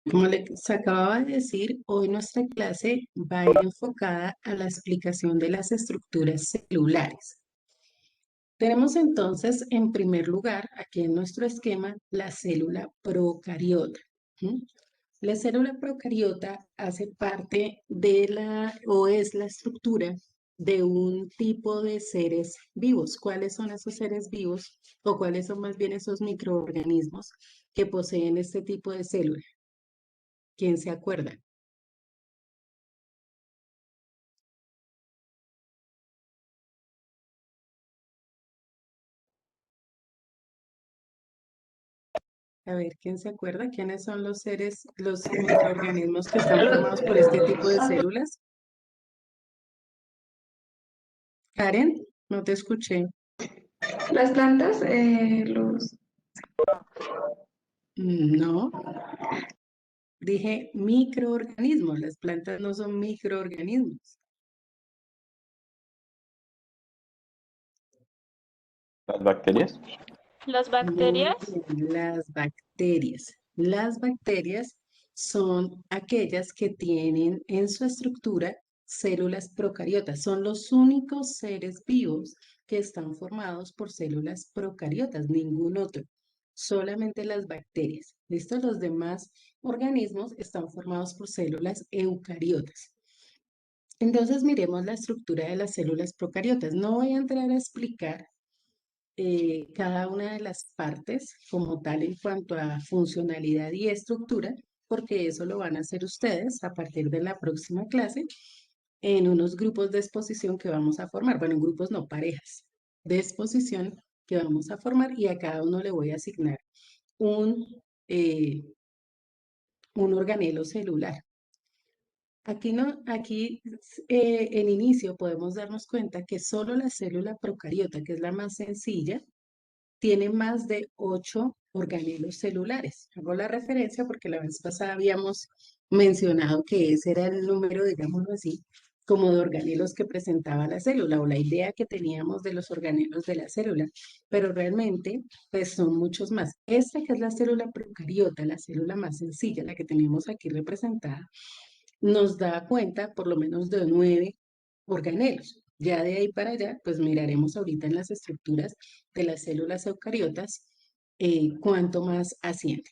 Como les acababa de decir, hoy nuestra clase va a ir enfocada a la explicación de las estructuras celulares. Tenemos entonces, en primer lugar, aquí en nuestro esquema, la célula procariota. ¿M? La célula procariota hace parte de o es la estructura de un tipo de seres vivos. ¿Cuáles son esos seres vivos o cuáles son más bien esos microorganismos que poseen este tipo de célula? ¿Quién se acuerda? A ver, ¿quién se acuerda? ¿Quiénes son los seres, los microorganismos que están formados por este tipo de células? Karen, no te escuché. Las plantas, los... No, dije microorganismos. Las plantas no son microorganismos. ¿Las bacterias? Las Muy bacterias, bien, las bacterias. Las bacterias son aquellas que tienen en su estructura células procariotas. Son los únicos seres vivos que están formados por células procariotas, ningún otro. Solamente las bacterias. ¿Listo? Los demás organismos están formados por células eucariotas. Entonces miremos la estructura de las células procariotas. No voy a entrar a explicar cada una de las partes como tal en cuanto a funcionalidad y estructura, porque eso lo van a hacer ustedes a partir de la próxima clase en unos grupos de exposición que vamos a formar. Bueno, en grupos no, parejas de exposición que vamos a formar y a cada uno le voy a asignar un, eh, un organelo celular. Aquí, no, aquí en inicio podemos darnos cuenta que solo la célula procariota, que es la más sencilla, tiene más de 8 organelos celulares. Hago la referencia porque la vez pasada habíamos mencionado que ese era el número, digámoslo así, como de organelos que presentaba la célula o la idea que teníamos de los organelos de la célula, pero realmente pues son muchos más. Esta que es la célula procariota, la célula más sencilla, la que tenemos aquí representada, nos da cuenta por lo menos de 9 organelos. Ya de ahí para allá, pues miraremos ahorita en las estructuras de las células eucariotas cuánto más asciende.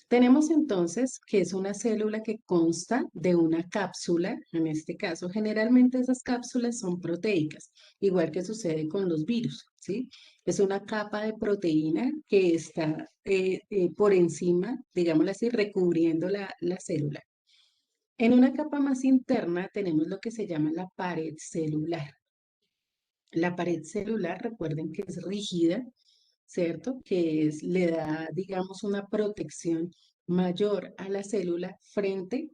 Tenemos entonces que es una célula que consta de una cápsula, en este caso generalmente esas cápsulas son proteicas, igual que sucede con los virus, ¿sí? Es una capa de proteína que está por encima, digámoslo así, recubriendo la célula. En una capa más interna tenemos lo que se llama la pared celular. La pared celular, recuerden que es rígida, ¿cierto? Le da, digamos, una protección mayor a la célula frente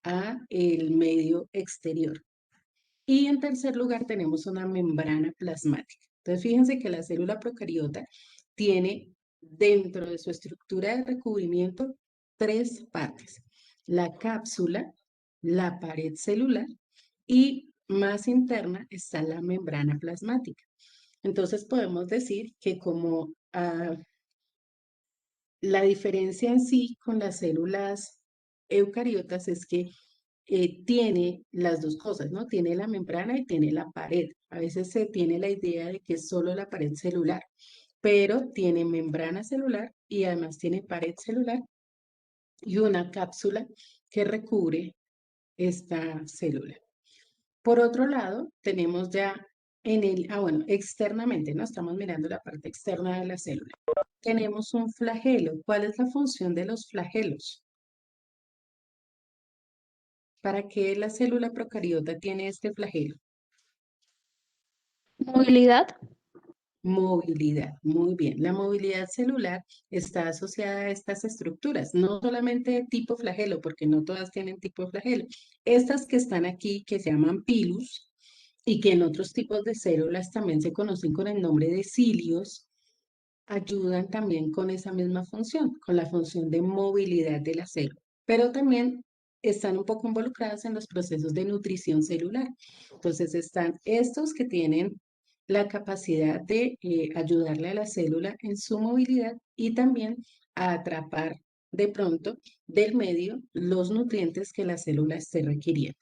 a el medio exterior. Y en tercer lugar tenemos una membrana plasmática. Entonces, fíjense que la célula procariota tiene dentro de su estructura de recubrimiento tres partes: la cápsula, la pared celular y más interna está la membrana plasmática. Entonces, podemos decir que como la diferencia en sí con las células eucariotas es que tiene las dos cosas, ¿no? Tiene la membrana y tiene la pared. A veces se tiene la idea de que es solo la pared celular, pero tiene membrana celular y además tiene pared celular y una cápsula que recubre esta célula. Por otro lado, tenemos ya bueno, externamente, ¿no? Estamos mirando la parte externa de la célula. Tenemos un flagelo. ¿Cuál es la función de los flagelos? ¿Para qué la célula procariota tiene este flagelo? movilidad, Movilidad, muy bien. La movilidad celular está asociada a estas estructuras, no solamente de tipo flagelo, porque no todas tienen tipo flagelo. Estas que están aquí, que se llaman pilus, y que en otros tipos de células también se conocen con el nombre de cilios, ayudan también con esa misma función, con la función de movilidad de la célula. Pero también están un poco involucradas en los procesos de nutrición celular. Entonces están estos que tienen la capacidad de ayudarle a la célula en su movilidad y también a atrapar de pronto del medio los nutrientes que la célula esté requiriendo.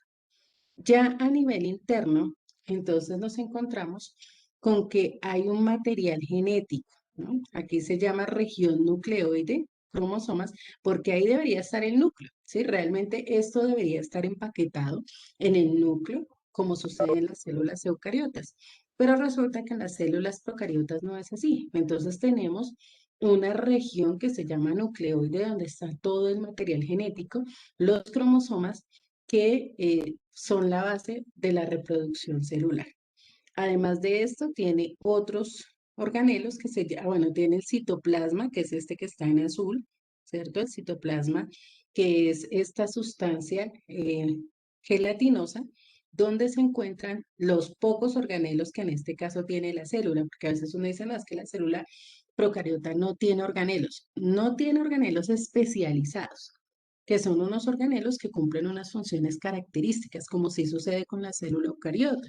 Ya a nivel interno, entonces nos encontramos con que hay un material genético, ¿no? Aquí se llama región nucleoide, cromosomas, porque ahí debería estar el núcleo, ¿sí? Realmente esto debería estar empaquetado en el núcleo, como sucede en las células eucariotas. Pero resulta que en las células procariotas no es así. Entonces tenemos una región que se llama nucleoide, donde está todo el material genético, los cromosomas, que son la base de la reproducción celular. Además de esto, tiene otros organelos que se llaman, bueno, tiene el citoplasma, que es este que está en azul, ¿cierto? El citoplasma, que es esta sustancia gelatinosa, donde se encuentran los pocos organelos que en este caso tiene la célula, porque a veces uno dice, no, es que la célula procariota no tiene organelos, no tiene organelos especializados, que son unos organelos que cumplen unas funciones características, como si sucede con la célula eucariota.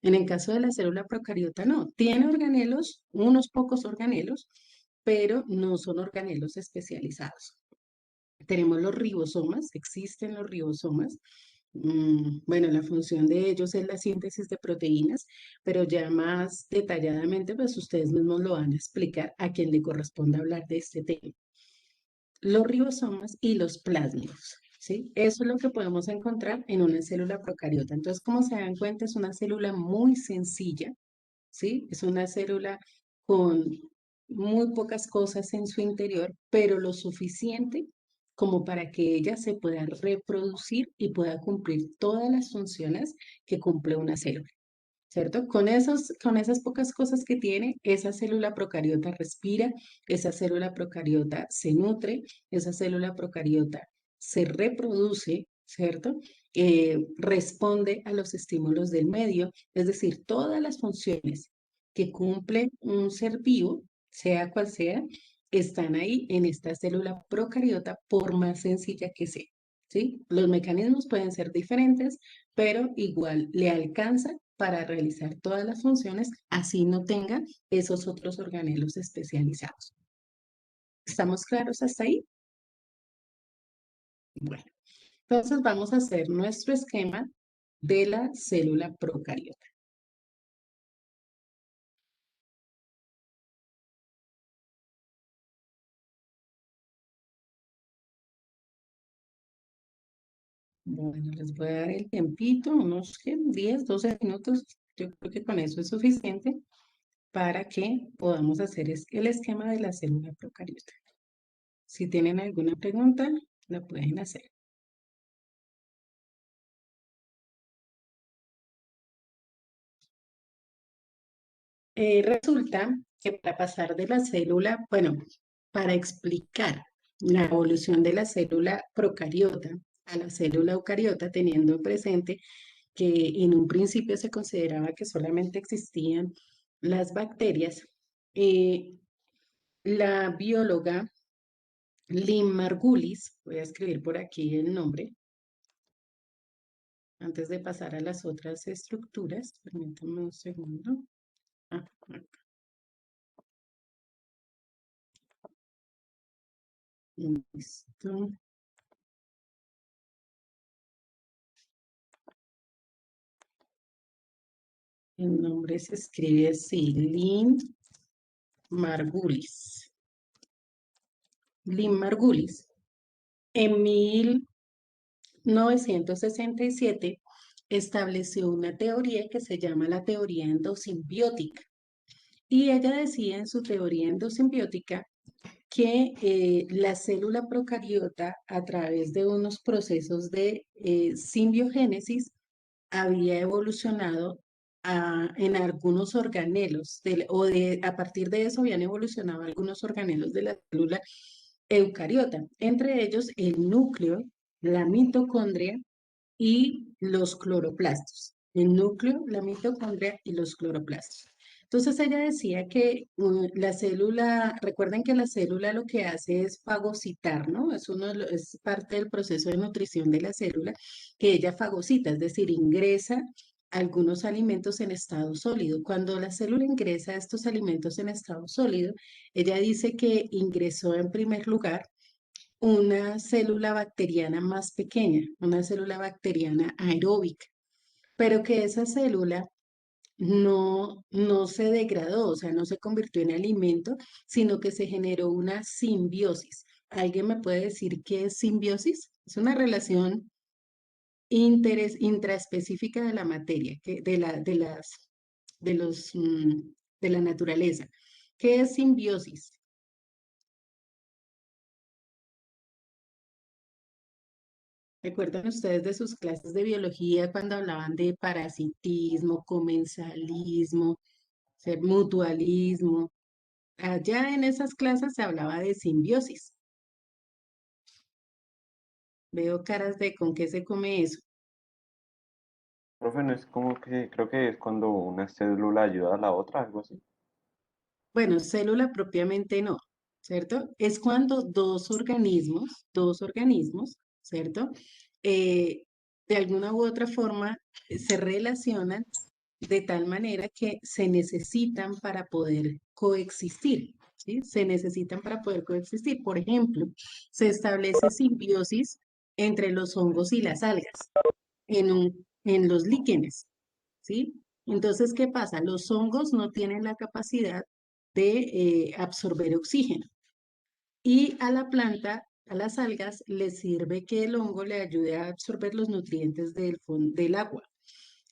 En el caso de la célula procariota, no, tiene organelos, unos pocos organelos, pero no son organelos especializados. Tenemos los ribosomas, existen los ribosomas. Bueno, la función de ellos es la síntesis de proteínas, pero ya más detalladamente, pues ustedes mismos lo van a explicar a quien le corresponda hablar de este tema. Los ribosomas y los plásmidos, ¿sí? Eso es lo que podemos encontrar en una célula procariota. Entonces, como se dan cuenta, es una célula muy sencilla, ¿sí? Es una célula con muy pocas cosas en su interior, pero lo suficiente como para que ella se pueda reproducir y pueda cumplir todas las funciones que cumple una célula. ¿Cierto? Con esas pocas cosas que tiene, esa célula procariota respira, esa célula procariota se nutre, esa célula procariota se reproduce, ¿cierto? Responde a los estímulos del medio, es decir, todas las funciones que cumple un ser vivo, sea cual sea, están ahí en esta célula procariota, por más sencilla que sea, ¿sí? Los mecanismos pueden ser diferentes, pero igual le alcanza para realizar todas las funciones, así no tenga esos otros organelos especializados. ¿Estamos claros hasta ahí? Bueno, entonces vamos a hacer nuestro esquema de la célula procariota. Bueno, les voy a dar el tiempito, unos ¿qué? 10, 12 minutos. Yo creo que con eso es suficiente para que podamos hacer el esquema de la célula procariota. Si tienen alguna pregunta, la pueden hacer. Resulta que para pasar de la célula, bueno, para explicar la evolución de la célula procariota a la célula eucariota, teniendo presente que en un principio se consideraba que solamente existían las bacterias, eh, la bióloga Lynn Margulis, voy a escribir por aquí el nombre, antes de pasar a las otras estructuras, permítanme un segundo. Ah, listo. El nombre se escribe así, Lynn Margulis. Lynn Margulis, en 1967, estableció una teoría que se llama la teoría endosimbiótica. Y ella decía en su teoría endosimbiótica que la célula procariota, a través de unos procesos de simbiogénesis, había evolucionado en algunos organelos, a partir de eso habían evolucionado algunos organelos de la célula eucariota, entre ellos el núcleo, la mitocondria y los cloroplastos. El núcleo, la mitocondria y los cloroplastos. Entonces ella decía que la célula, recuerden que la célula lo que hace es fagocitar, ¿no? Es parte del proceso de nutrición de la célula, que ella fagocita, es decir, ingresa algunos alimentos en estado sólido. Cuando la célula ingresa estos alimentos en estado sólido, ella dice que ingresó en primer lugar una célula bacteriana más pequeña, una célula bacteriana aeróbica, pero que esa célula no se degradó, o sea, no se convirtió en alimento, sino que se generó una simbiosis. ¿Alguien me puede decir qué es simbiosis? Es una relación intraespecífica de la materia, de los, de la naturaleza. ¿Qué es simbiosis? ¿Recuerdan ustedes de sus clases de biología cuando hablaban de parasitismo, comensalismo, mutualismo? Allá en esas clases se hablaba de simbiosis. Veo caras de con qué se come eso. Profe, no es como que, creo que es cuando una célula ayuda a la otra, algo así. Bueno, célula propiamente no, ¿cierto? Es cuando dos organismos, ¿cierto? Eh, de alguna u otra forma se relacionan de tal manera que se necesitan para poder coexistir, ¿sí? Se necesitan para poder coexistir. Por ejemplo, se establece simbiosis entre los hongos y las algas en los líquenes, ¿sí? Entonces, ¿qué pasa? Los hongos no tienen la capacidad de absorber oxígeno y a la planta, a las algas, les sirve que el hongo le ayude a absorber los nutrientes del agua.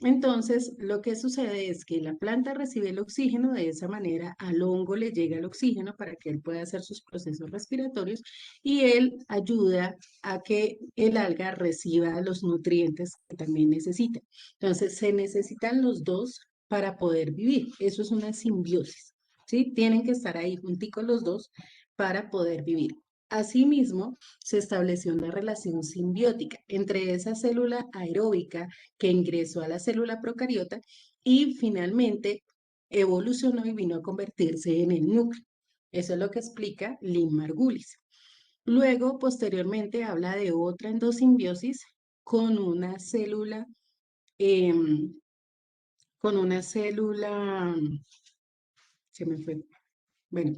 Entonces, lo que sucede es que la planta recibe el oxígeno, de esa manera al hongo le llega el oxígeno para que él pueda hacer sus procesos respiratorios y él ayuda a que el alga reciba los nutrientes que también necesita. Entonces, se necesitan los dos para poder vivir. Eso es una simbiosis, ¿sí? Tienen que estar ahí junticos los dos para poder vivir. Asimismo, se estableció una relación simbiótica entre esa célula aeróbica que ingresó a la célula procariota y finalmente evolucionó y vino a convertirse en el núcleo. Eso es lo que explica Lynn Margulis. Luego, posteriormente, habla de otra endosimbiosis con una célula, em, se me fue, bueno,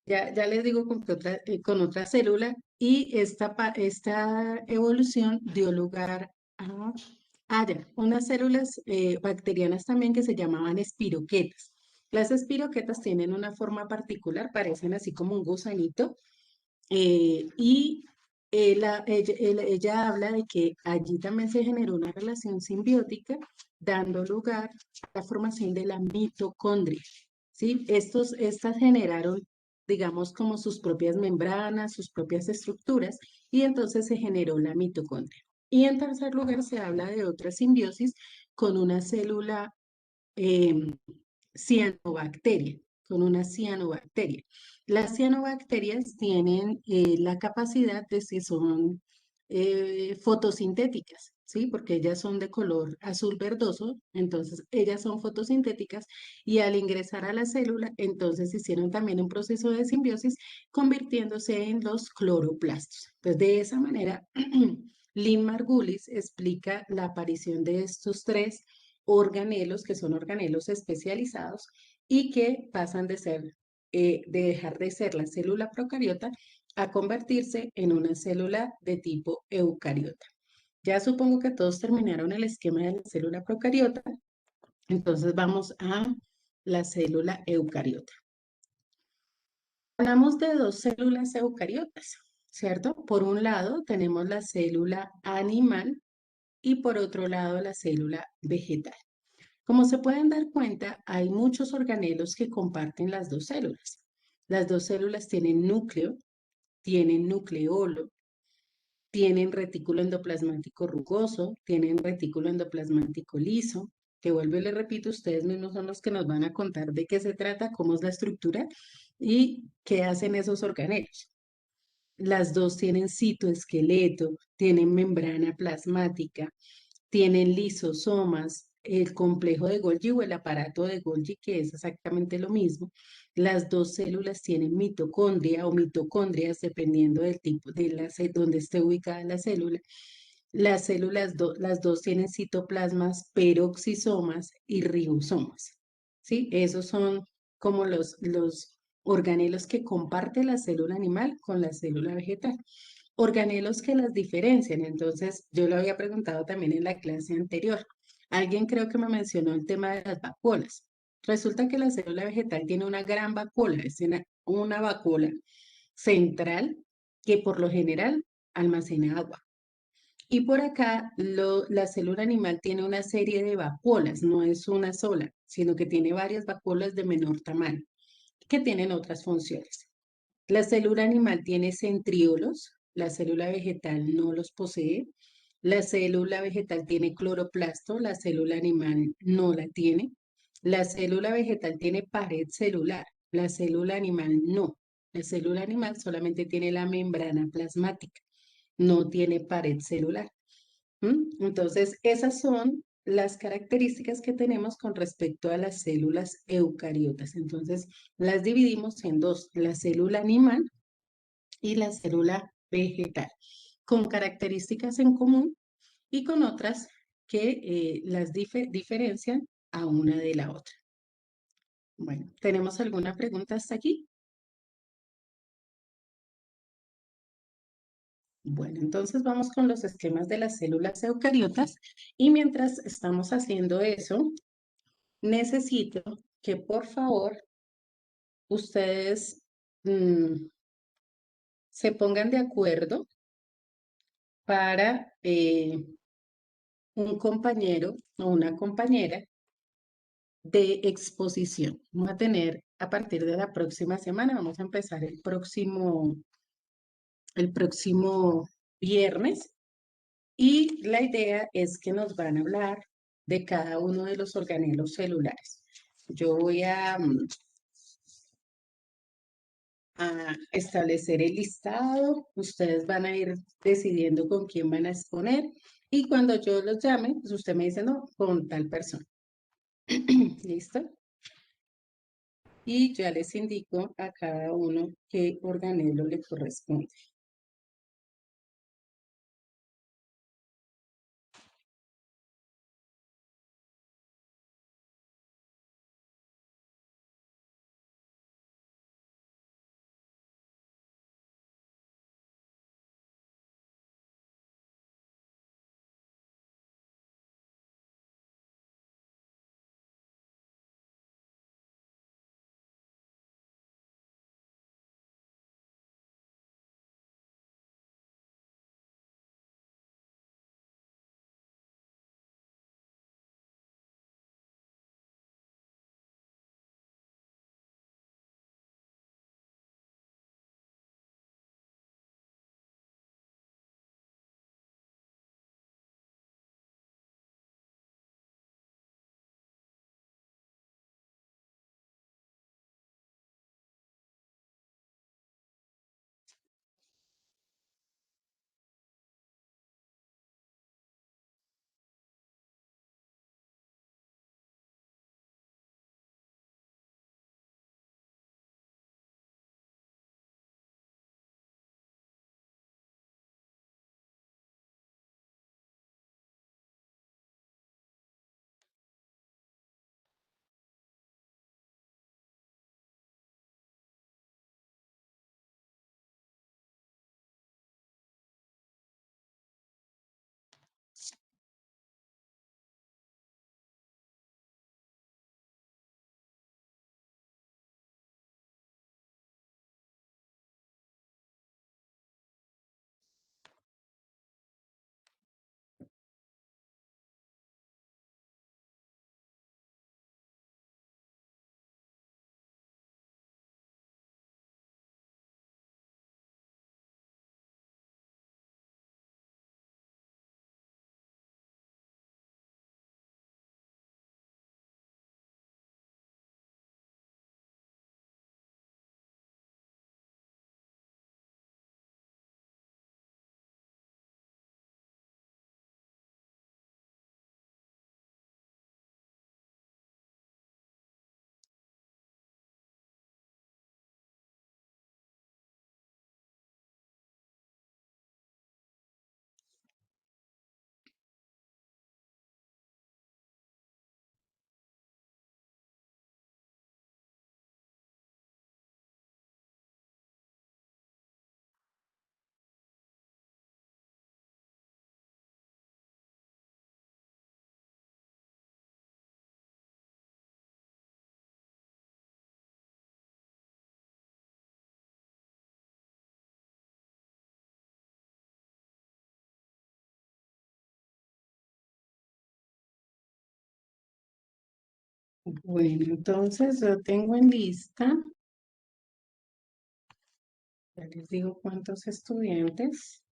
ya les digo con otra célula y esta evolución dio lugar ya, unas células bacterianas también que se llamaban espiroquetas. Las espiroquetas tienen una forma particular, parecen así como un gusanito, y ella habla de que allí también se generó una relación simbiótica, dando lugar a la formación de la mitocondria. ¿Sí? Estas generaron, digamos, como sus propias membranas, sus propias estructuras, y entonces se generó la mitocondria. Y en tercer lugar se habla de otra simbiosis con una célula em, cianobacteria, con una cianobacteria. Las cianobacterias tienen la capacidad de que son fotosintéticas, ¿sí? Porque ellas son de color azul verdoso, entonces ellas son fotosintéticas y al ingresar a la célula, entonces hicieron también un proceso de simbiosis convirtiéndose en los cloroplastos. Entonces, de esa manera, Lynn Margulis explica la aparición de estos tres organelos, que son organelos especializados y que pasan de dejar de ser la célula procariota a convertirse en una célula de tipo eucariota. Ya supongo que todos terminaron el esquema de la célula procariota, entonces vamos a la célula eucariota. Hablamos de dos células eucariotas, ¿cierto? Por un lado tenemos la célula animal y por otro lado la célula vegetal. Como se pueden dar cuenta, hay muchos organelos que comparten las dos células. Las dos células tienen núcleo, tienen nucleolo, tienen retículo endoplasmático rugoso, tienen retículo endoplasmático liso, que vuelvo y les repito, ustedes mismos son los que nos van a contar de qué se trata, cómo es la estructura y qué hacen esos organelos. Las dos tienen citoesqueleto, tienen membrana plasmática, tienen lisosomas, el complejo de Golgi o el aparato de Golgi, que es exactamente lo mismo. Las dos células tienen mitocondria o mitocondrias, dependiendo del tipo de donde esté ubicada la célula. Las dos tienen citoplasmas, peroxisomas y ribosomas. ¿Sí? Esos son como los organelos que comparte la célula animal con la célula vegetal. organelos que las diferencian. Entonces, yo lo había preguntado también en la clase anterior. Alguien creo que me mencionó el tema de las vacuolas. Resulta que la célula vegetal tiene una gran vacuola, es una vacuola central que por lo general almacena agua. Y por acá la célula animal tiene una serie de vacuolas, no es una sola, sino que tiene varias vacuolas de menor tamaño, que tienen otras funciones. La célula animal tiene centriolos, la célula vegetal no los posee. La célula vegetal tiene cloroplasto, la célula animal no la tiene. La célula vegetal tiene pared celular, la célula animal no. La célula animal solamente tiene la membrana plasmática, no tiene pared celular. Entonces, esas son las características que tenemos con respecto a las células eucariotas. Entonces, las dividimos en dos, la célula animal y la célula vegetal, con características en común y con otras que las diferencian a una de la otra. Bueno, ¿tenemos alguna pregunta hasta aquí? Bueno, entonces vamos con los esquemas de las células eucariotas y mientras estamos haciendo eso, necesito que por favor ustedes se pongan de acuerdo para un compañero o una compañera de exposición. Vamos a tener a partir de la próxima semana, vamos a empezar el próximo viernes y la idea es que nos van a hablar de cada uno de los organelos celulares. Yo voy a establecer el listado, ustedes van a ir decidiendo con quién van a exponer y cuando yo los llame, pues usted me dice, no, con tal persona. ¿Listo? Y ya les indico a cada uno qué organelo le corresponde. Bueno, entonces yo tengo en lista, ya les digo cuántos estudiantes.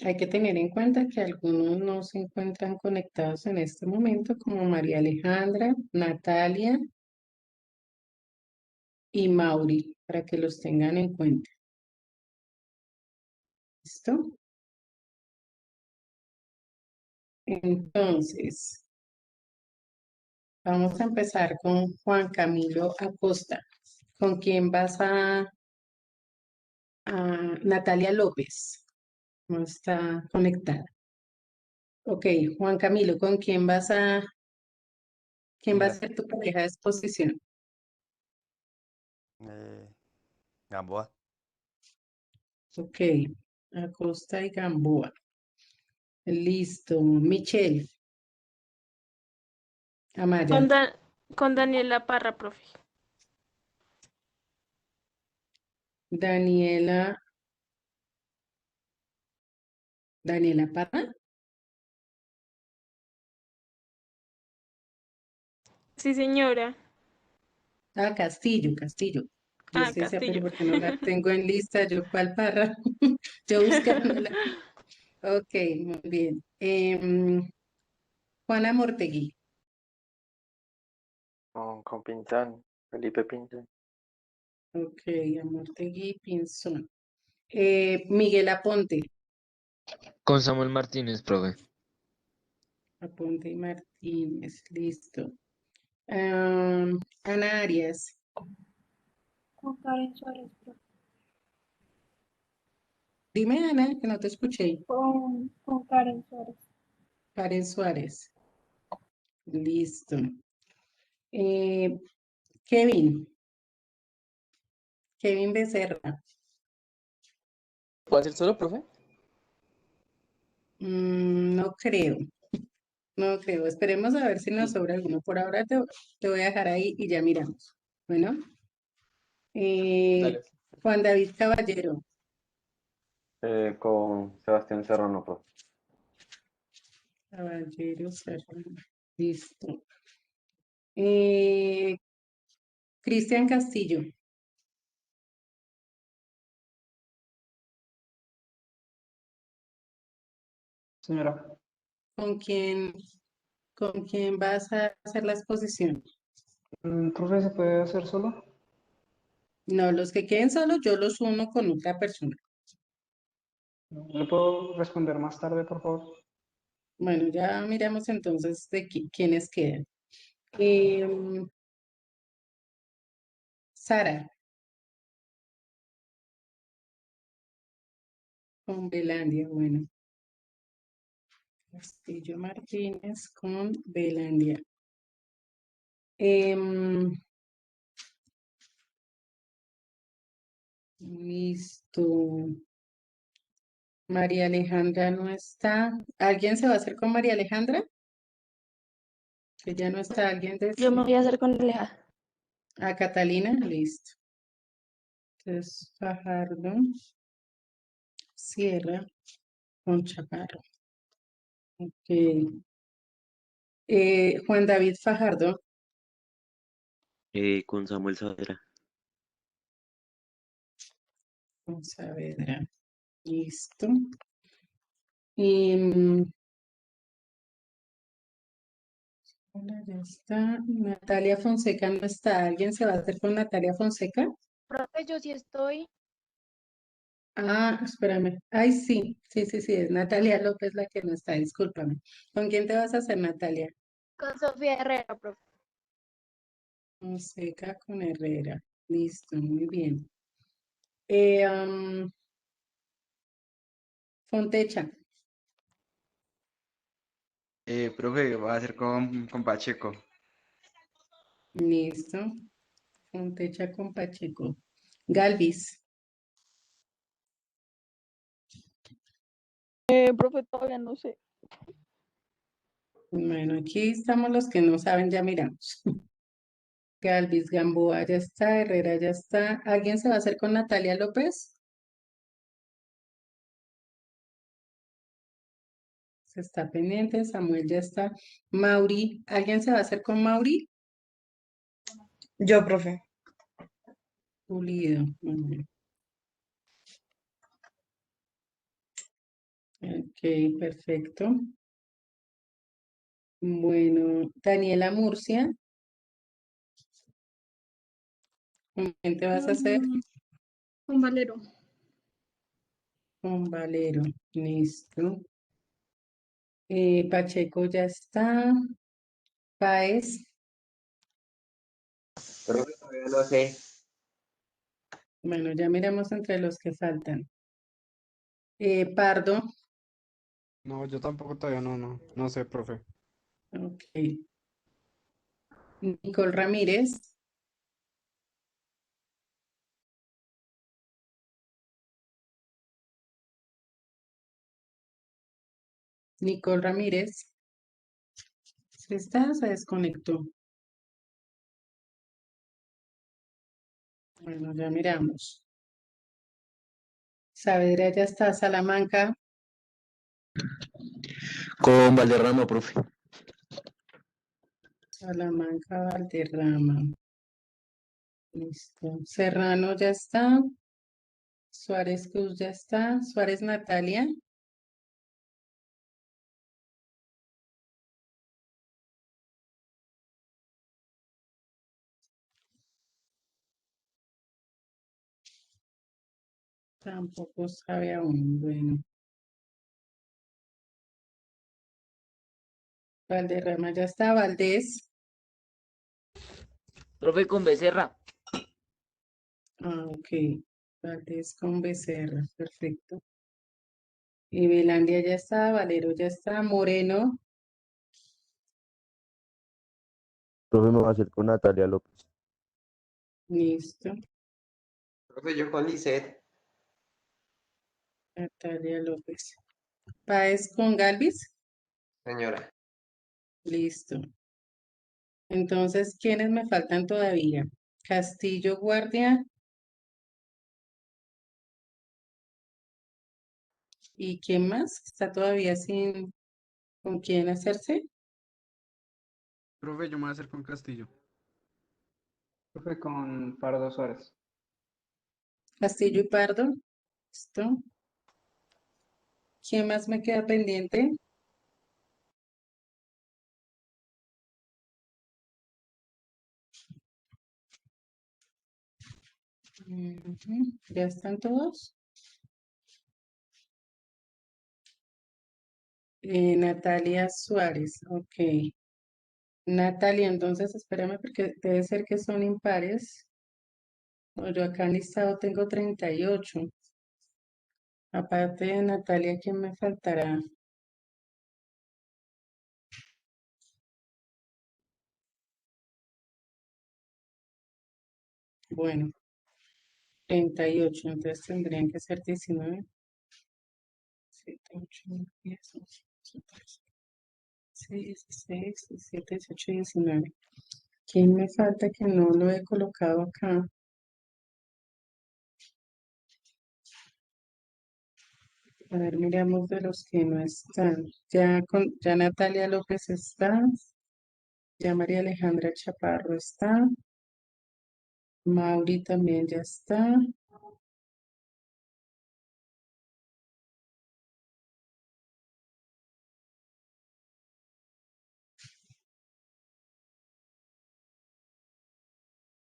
Hay que tener en cuenta que algunos no se encuentran conectados en este momento, como María Alejandra, Natalia y Mauri, para que los tengan en cuenta. ¿Listo? Entonces, vamos a empezar con Juan Camilo Acosta. ¿Con quién vas a Natalia López? No está conectada. Ok, Juan Camilo, ¿con quién va a Mira, ser tu pareja de exposición? eh, Gamboa. Ok, Acosta y Gamboa. Listo. Michelle, Amaya, Con, con Daniela Parra, profe. Daniela, Daniela Parra. Sí, señora. Ah, Castillo, Castillo. Yo Ah, sí sé, pero Castillo. porque no la tengo en lista, yo cuál Parra. Yo buscándola. Ok, muy bien. Juana Mortegui. Con Pinzón, Felipe Pinzón. Ok, Mortegui Pinzón. Miguel Aponte. Con Samuel Martínez, profe. Aponte y Martínez, listo. Ana Arias. Con Karen Suárez, profe. Dime, Ana, que no te escuché. Con Karen Suárez. Karen Suárez. Listo. Eh, Kevin. Kevin Becerra. ¿Puede ser solo, profe? No creo, no creo. Esperemos a ver si nos Sí, sobra alguno. Por ahora te voy a dejar ahí y ya miramos. Bueno, eh, dale. Juan David Caballero. Con Sebastián Serrano, profe. Caballero Serrano. Listo. Eh, Cristian Castillo. Señora, ¿Con quién, con quién vas a hacer la exposición? profe, ¿se puede hacer solo? No, los que queden solos, yo los uno con otra persona. ¿Le puedo responder más tarde, por favor? Bueno, ya miramos entonces de quiénes quedan. Em, Sara, con Belandia, bueno. Castillo Martínez con Belandia. Em, Listo. María Alejandra no está. ¿Alguien se va a hacer con María Alejandra? Que ya no está. ¿Alguien de Yo me voy a hacer con Aleja. a Catalina? Listo. Entonces, Fajardo, Sierra con Chaparro. Ok. Juan David Fajardo Con Samuel Saavedra. con Saavedra. Listo. Y hola, ya está. Natalia Fonseca no está. ¿Alguien se va a hacer con Natalia Fonseca? Profe, yo sí estoy Ah, espérame. Ay, sí, sí, sí, sí, es Natalia López la que no está, discúlpame. ¿Con quién te vas a hacer, Natalia? con Sofía Herrera, profe. Fonseca con Herrera. Listo, muy bien. Eh, um, Fontecha. Profe, va a ser con Pacheco. Listo. Fontecha con Pacheco. Galvis. Profe, todavía no sé. Bueno, aquí estamos los que no saben, ya miramos. Galvis, Gamboa, ya está. Herrera, ya está. ¿Alguien se va a hacer con Natalia López? Se está pendiente, Samuel ya está. Mauri, ¿alguien se va a hacer con Mauri? Yo, profe. Pulido. Ok, perfecto. Bueno, Daniela Murcia, ¿con quién te vas a hacer? Con Valero. Con Valero, listo. Pacheco ya está. Páez, Profe, todavía no sé. bueno, ya miramos entre los que faltan. Pardo, No, yo tampoco todavía no sé, profe. ok. Nicole Ramírez, Nicole Ramírez, ¿se está o se desconectó? Bueno, ya miramos. Saavedra ya está. Salamanca, Con Valderrama, profe. Salamanca, Valderrama. Listo. Serrano ya está. Suárez Cruz ya está. Suárez Natalia. Tampoco sabe aún. Bueno. Valderrama ya está. Valdés. Profe, con Becerra. Ah, ok. Valdés con Becerra. Perfecto. Y Belandia ya está. Valero ya está. Moreno. Profe, me va a hacer con Natalia López. Listo. Profe, yo con Lisset. Natalia López. Páez con Galvis. Señora. Listo. Entonces, ¿quiénes me faltan todavía? Castillo Guardia. ¿Y quién más? ¿Está todavía sin con quién hacerse? Profe, yo me voy a hacer con Castillo. Profe, con Pardo Suárez. Castillo y Pardo. ¿Listo? ¿Quién más me queda pendiente? Ujú, ¿ya están todos? Natalia Suárez, ok. Natalia, entonces espérame porque debe ser que son impares. No, yo acá en listado tengo 38. Aparte de Natalia, ¿quién me faltará? Bueno, 38, entonces tendrían que ser 19. 7, 8, 9, 10, 11, 12, 6, 16, 17, 18, 19. ¿Quién me falta que no lo he colocado acá? A ver, miramos de los que no están. Ya Natalia López está. Ya María Alejandra Chaparro está. Mauri también ya está.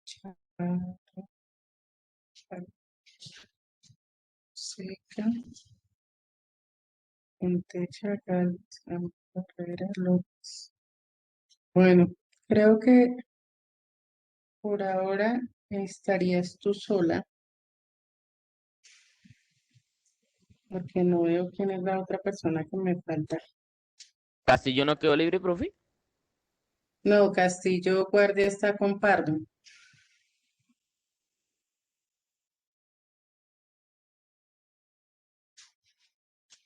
Chaparro, Seca, Contecha, Gálvez, Herrera, López. Bueno, creo que por ahora estarías tú sola, porque no veo quién es la otra persona que me falta. ¿Castillo no quedó libre, profe? No, Castillo Guardia está con Pardo.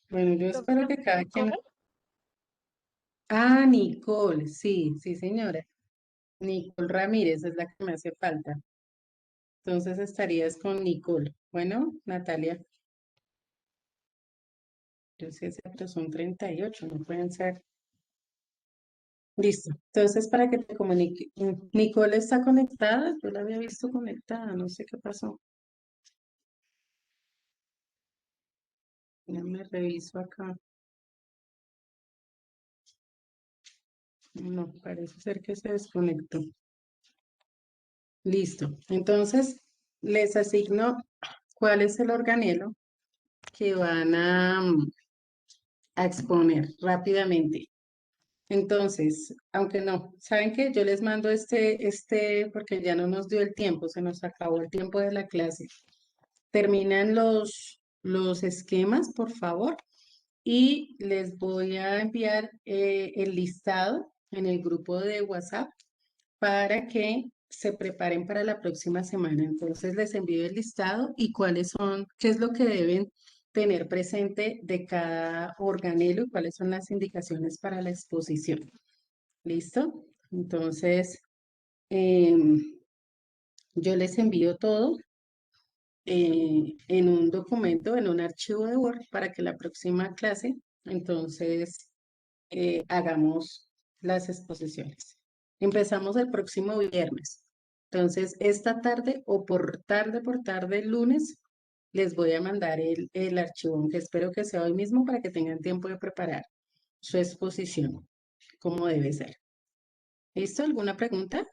Bueno, yo espero que cada quien... Ah, Nicole, sí, sí, señora. Nicole Ramírez es la que me hace falta. Entonces estarías con Nicole. Bueno, Natalia. Yo sé, pero son 38, no pueden ser. Listo. Entonces, para que te comunique, Nicole está conectada, yo la había visto conectada, no sé qué pasó. Ya me reviso acá. No, parece ser que se desconectó. Listo. Entonces, les asigno cuál es el organelo que van a exponer rápidamente. Entonces, aunque no, ¿saben qué? Yo les mando porque ya no nos dio el tiempo, se nos acabó el tiempo de la clase. Terminan los esquemas, por favor, y les voy a enviar el listado en el grupo de WhatsApp para que se preparen para la próxima semana. Entonces les envío el listado y qué es lo que deben tener presente de cada organelo y cuáles son las indicaciones para la exposición. ¿Listo? Entonces, yo les envío todo en un documento, en un archivo de Word para que la próxima clase, entonces, hagamos las exposiciones. Empezamos el próximo viernes. Entonces, esta tarde o por tarde, el lunes, les voy a mandar el archivo, aunque espero que sea hoy mismo para que tengan tiempo de preparar su exposición, como debe ser. ¿Listo? ¿Alguna pregunta?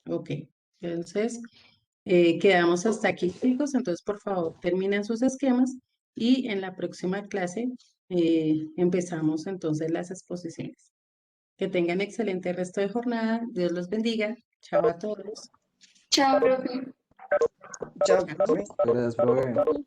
Ok. Entonces, quedamos hasta aquí, chicos. Entonces, por favor, terminen sus esquemas y en la próxima clase empezamos entonces las exposiciones. Que tengan excelente resto de jornada. Dios los bendiga. Chao a todos. Chao, profe. Chao, profe. Gracias, profe.